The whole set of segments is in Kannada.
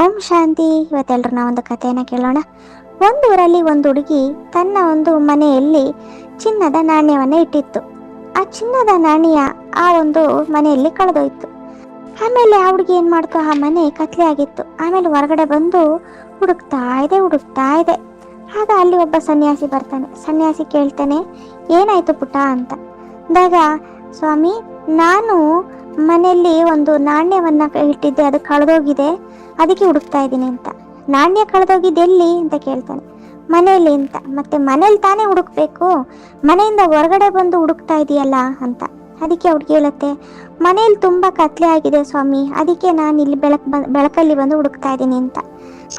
ಓಂ ಶಾಂತಿ. ಇವತ್ತೆಲ್ಲರೂ ನಾವೊಂದು ಕಥೆಯನ್ನು ಕೇಳೋಣ. ಒಂದು ಊರಲ್ಲಿ ಒಂದು ಹುಡುಗಿ ತನ್ನ ಒಂದು ಮನೆಯಲ್ಲಿ ಚಿನ್ನದ ನಾಣ್ಯವನ್ನು ಇಟ್ಟಿತ್ತು. ಆ ಚಿನ್ನದ ನಾಣ್ಯ ಆ ಒಂದು ಮನೆಯಲ್ಲಿ ಕಳೆದೋಯ್ತು. ಆಮೇಲೆ ಆ ಹುಡುಗಿ ಏನು ಮಾಡ್ತು, ಆ ಮನೆ ಕತ್ಲೆ ಆಗಿತ್ತು. ಆಮೇಲೆ ಹೊರಗಡೆ ಬಂದು ಹುಡುಕ್ತಾ ಇದೆ. ಆಗ ಅಲ್ಲಿ ಒಬ್ಬ ಸನ್ಯಾಸಿ ಬರ್ತಾನೆ. ಸನ್ಯಾಸಿ ಕೇಳ್ತಾನೆ, ಏನಾಯ್ತು ಪುಟ ಅಂತ ಅಂದಾಗ, ಸ್ವಾಮಿ, ನಾನು ಮನೆಯಲ್ಲಿ ಒಂದು ನಾಣ್ಯವನ್ನ ಇಟ್ಟಿದ್ದೆ, ಅದು ಕಳೆದೋಗಿದೆ, ಅದಕ್ಕೆ ಹುಡುಕ್ತಾ ಇದ್ದೀನಿ ಅಂತ. ನಾಣ್ಯ ಕಳೆದೋಗಿದ್ದು ಎಲ್ಲಿ ಅಂತ ಕೇಳ್ತಾನೆ. ಮನೆಯಲ್ಲಿ ಅಂತ. ಮತ್ತೆ ಮನೇಲಿ ತಾನೇ ಹುಡುಕ್ಬೇಕು, ಮನೆಯಿಂದ ಹೊರಗಡೆ ಬಂದು ಹುಡುಕ್ತಾ ಇದೆಯಲ್ಲ ಅಂತ. ಅದಕ್ಕೆ ಹುಡುಗಿ ಹೇಳುತ್ತೆ, ಮನೇಲಿ ತುಂಬ ಕತ್ಲೆ ಆಗಿದೆ ಸ್ವಾಮಿ, ಅದಕ್ಕೆ ನಾನು ಇಲ್ಲಿ ಬೆಳಕಲ್ಲಿ ಬಂದು ಹುಡುಕ್ತಾ ಇದ್ದೀನಿ ಅಂತ.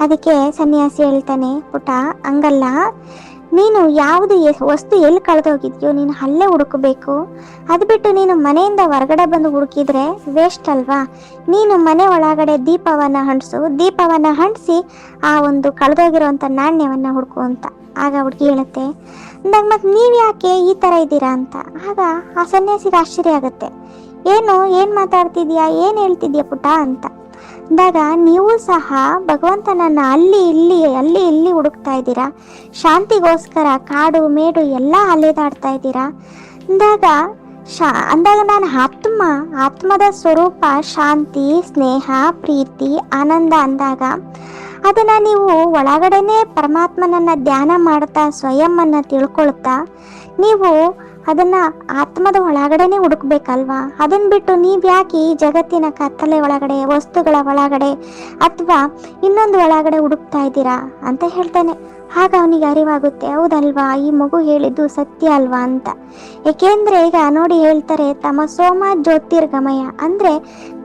ಅದಕ್ಕೆ ಸನ್ಯಾಸಿ ಹೇಳ್ತಾನೆ, ಪುಟ, ಹಂಗಲ್ಲ, ನೀನು ಯಾವುದು ವಸ್ತು ಎಲ್ಲಿ ಕಳೆದೋಗಿದ್ಯೋ ನೀನು ಅಲ್ಲೇ ಹುಡುಕಬೇಕು. ಅದು ಬಿಟ್ಟು ನೀನು ಮನೆಯಿಂದ ಹೊರಗಡೆ ಬಂದು ಹುಡುಕಿದ್ರೆ ವೇಸ್ಟ್ ಅಲ್ವಾ. ನೀನು ಮನೆ ಒಳಗಡೆ ದೀಪವನ್ನು ಹಂಡಿಸಿ ಆ ಒಂದು ಕಳೆದೋಗಿರೋಂಥ ನಾಣ್ಯವನ್ನು ಹುಡುಕು ಅಂತ. ಆಗ ಹುಡುಗಿ ಹೇಳುತ್ತೆ, ಅಂದಾಗ ಮತ್ತೆ ನೀವು ಯಾಕೆ ಈ ಥರ ಇದ್ದೀರಾ ಅಂತ. ಆಗ ಆ ಸನ್ಯಾಸಿಗೆ ಆಶ್ಚರ್ಯ ಆಗುತ್ತೆ. ಏನು ಮಾತಾಡ್ತಿದ್ಯಾ, ಏನು ಹೇಳ್ತಿದ್ಯಾ ಪುಟ ಅಂತ ಅಂದಾಗ, ನೀವು ಸಹ ಭಗವಂತನನ್ನು ಅಲ್ಲಿ ಇಲ್ಲಿ ಹುಡುಕ್ತಾ ಇದ್ದೀರಾ, ಶಾಂತಿಗೋಸ್ಕರ ಕಾಡು ಮೇಡು ಎಲ್ಲ ಅಲೆದಾಡ್ತಾ ಇದ್ದೀರಾ ಅಂದಾಗ ನಾನು ಆತ್ಮದ ಸ್ವರೂಪ ಶಾಂತಿ, ಸ್ನೇಹ, ಪ್ರೀತಿ, ಆನಂದ ಅಂದಾಗ ಅದನ್ನು ನೀವು ಒಳಗಡೆನೇ ಪರಮಾತ್ಮನನ್ನು ಧ್ಯಾನ ಮಾಡ್ತಾ ಸ್ವಯಂವನ್ನು ತಿಳ್ಕೊಳ್ತಾ ನೀವು ಅದನ್ನು ಆತ್ಮದ ಒಳಗಡೆನೆ ಹುಡುಕ್ಬೇಕಲ್ವಾ. ಅದನ್ನು ಬಿಟ್ಟು ನೀವು ಯಾಕೆ ಈ ಜಗತ್ತಿನ ಕತ್ತಲೆ ಒಳಗಡೆ, ವಸ್ತುಗಳ ಒಳಗಡೆ ಅಥವಾ ಇನ್ನೊಂದು ಒಳಗಡೆ ಹುಡುಕ್ತಾ ಇದ್ದೀರಾ ಅಂತ ಹೇಳ್ತಾನೆ. ಆಗ ಅವನಿಗೆ ಅರಿವಾಗುತ್ತೆ, ಹೌದಲ್ವಾ, ಈ ಮಗು ಹೇಳಿದ್ದು ಸತ್ಯ ಅಲ್ವಾ ಅಂತ. ಏಕೆಂದರೆ ಈಗ ನೋಡಿ ಹೇಳ್ತಾರೆ, ತಮಸೋಮ ಜ್ಯೋತಿರ್ಗಮಯ, ಅಂದರೆ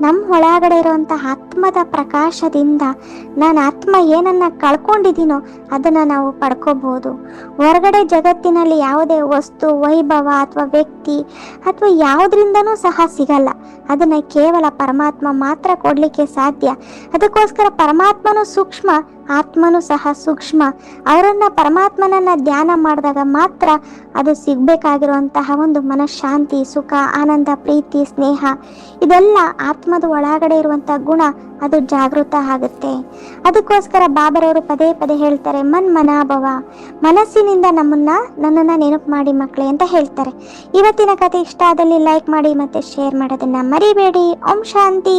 ನಮ್ಮ ಒಳಗಡೆ ಇರುವಂಥ ಆತ್ಮದ ಪ್ರಕಾಶದಿಂದ ನಾನು ಆತ್ಮ ಏನನ್ನ ಕಳ್ಕೊಂಡಿದ್ದೀನೋ ಅದನ್ನು ನಾವು ಪಡ್ಕೋಬಹುದು. ಹೊರಗಡೆ ಜಗತ್ತಿನಲ್ಲಿ ಯಾವುದೇ ವಸ್ತು, ವೈಭವ ಅಥವಾ ವ್ಯಕ್ತಿ ಅಥವಾ ಯಾವುದರಿಂದನೂ ಸಹ ಸಿಗಲ್ಲ. ಅದನ್ನು ಕೇವಲ ಪರಮಾತ್ಮ ಮಾತ್ರ ಕೊಡಲಿಕ್ಕೆ ಸಾಧ್ಯ. ಅದಕ್ಕೋಸ್ಕರ ಪರಮಾತ್ಮನು ಸೂಕ್ಷ್ಮ, ಆತ್ಮನು ಸಹ ಸೂಕ್ಷ್ಮ. ಅವರನ್ನು ಪರಮಾತ್ಮನನ್ನು ಧ್ಯಾನ ಮಾಡಿದಾಗ ಮಾತ್ರ ಅದು ಸಿಗಬೇಕಾಗಿರುವಂತಹ ಒಂದು ಮನಃಶಾಂತಿ, ಸುಖ, ಆನಂದ, ಪ್ರೀತಿ, ಸ್ನೇಹ, ಇದೆಲ್ಲ ಆತ್ಮದ ಒಳಗಡೆ ಇರುವಂಥ ಗುಣ ಅದು ಜಾಗೃತ ಆಗುತ್ತೆ. ಅದಕ್ಕೋಸ್ಕರ ಬಾಬರವರು ಪದೇ ಪದೇ ಹೇಳ್ತಾರೆ, ಮನಾಭವ, ಮನಸ್ಸಿನಿಂದ ನನ್ನನ್ನು ನೆನಪು ಮಾಡಿ ಮಕ್ಕಳೇ ಅಂತ ಹೇಳ್ತಾರೆ. ಇವತ್ತಿನ ಕಥೆ ಇಷ್ಟ ಆದಲ್ಲಿ ಲೈಕ್ ಮಾಡಿ ಮತ್ತು ಶೇರ್ ಮಾಡೋದನ್ನು ಮರಿಬೇಡಿ. ಓಂ ಶಾಂತಿ.